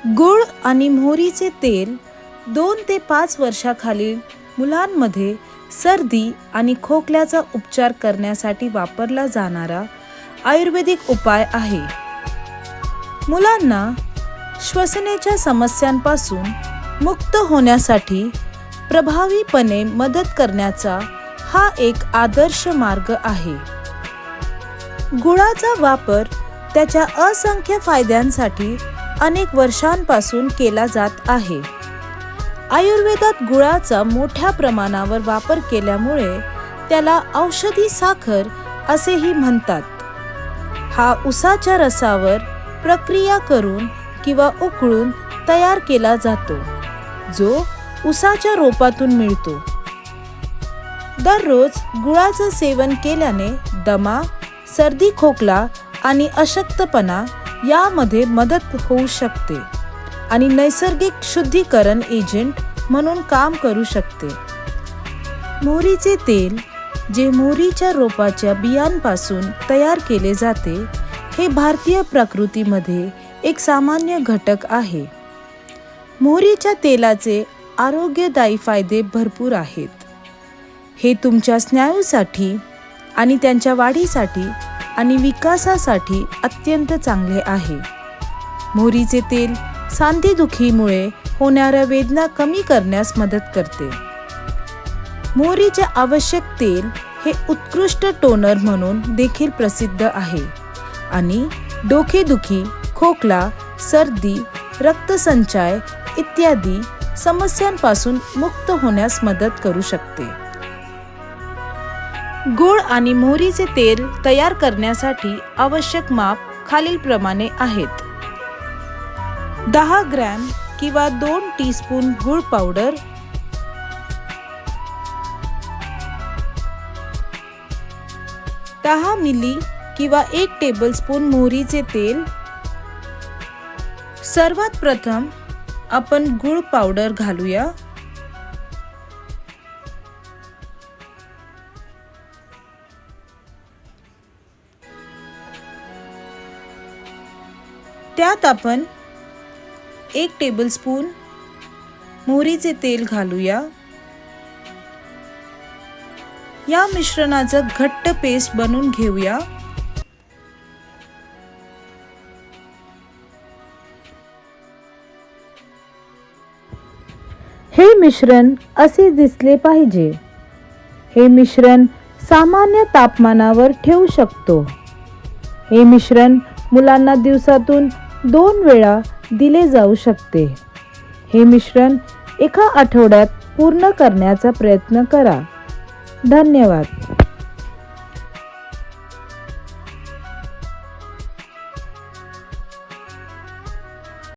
गूळ आणि मोहरीचे तेल 2 ते 5 वर्षाखालील मुलांमध्ये सर्दी आणि खोकल्याचा उपचार करण्यासाठी वापरला जाणारा आयुर्वेदिक उपाय आहे. मुलांना श्वसनाच्या समस्यांपासून मुक्त होण्यासाठी प्रभावीपणे मदत करण्याचा हा एक आदर्श मार्ग आहे. गुळाचा वापर त्याच्या असंख्य फायद्यांसाठी अनेक वर्षांपासून केला जात आहे. आयुर्वेदात गुळाचा मोठ्या प्रमाणावर वापर केल्यामुळे त्याला औषधी साखर असेही म्हणतात. हा उसाच्या रसावर प्रक्रिया करून किंवा उकळून तयार केला जातो, जो उसाच्या रोपातून मिळतो. दररोज गुळाचं सेवन केल्याने दमा, सर्दी, खोकला आणि अशक्तपणा यामध्ये मदत होऊ शकते आणि नैसर्गिक शुद्धीकरण एजंट म्हणून काम करू शकते. मोहरीचे तेल, जे मोहरीच्या रोपाच्या बियांपासून तयार केले जाते, हे भारतीय प्रकृतीमध्ये एक सामान्य घटक आहे. मोहरीच्या तेलाचे आरोग्यदायी फायदे भरपूर आहेत. हे तुमच्या स्नायूसाठी आणि त्यांच्या वाढीसाठी आणि विकासासाठी अत्यंत चांगले आहे. मोहरीचे तेल सांधेदुखीमुळे होणाऱ्या वेदना कमी करण्यास मदत करते. मोहरीचे आवश्यक तेल हे उत्कृष्ट टोनर म्हणून देखील प्रसिद्ध आहे आणि डोकेदुखी, खोकला, सर्दी, रक्तसंचय इत्यादी समस्यांपासून मुक्त होण्यास मदत करू शकते. गूळ आणि मोहरीचे तेल तयार करण्यासाठी आवश्यक माप खालीलप्रमाणे आहेत. 10 ग्रॅम किंवा 2 टीस्पून गूळ पावडर, 10 मिली किंवा 1 टेबलस्पून मोहरीचे तेल. सर्वात प्रथम आपण गूळ पावडर घालूया. त्यात आपण 1 टेबलस्पून मोहरीचे तेल घालूया. या मिश्रणाचं घट्ट पेस्ट बनवून घेऊया. हे मिश्रण असे दिसले पाहिजे. हे मिश्रण सामान्य तापमानावर ठेवू शकतो. हे मिश्रण मुलांना दिवसातून 2 वेळा दिले जाऊ शकते. हे मिश्रण एका आठवड्यात पूर्ण करण्याचा प्रयत्न करा. धन्यवाद.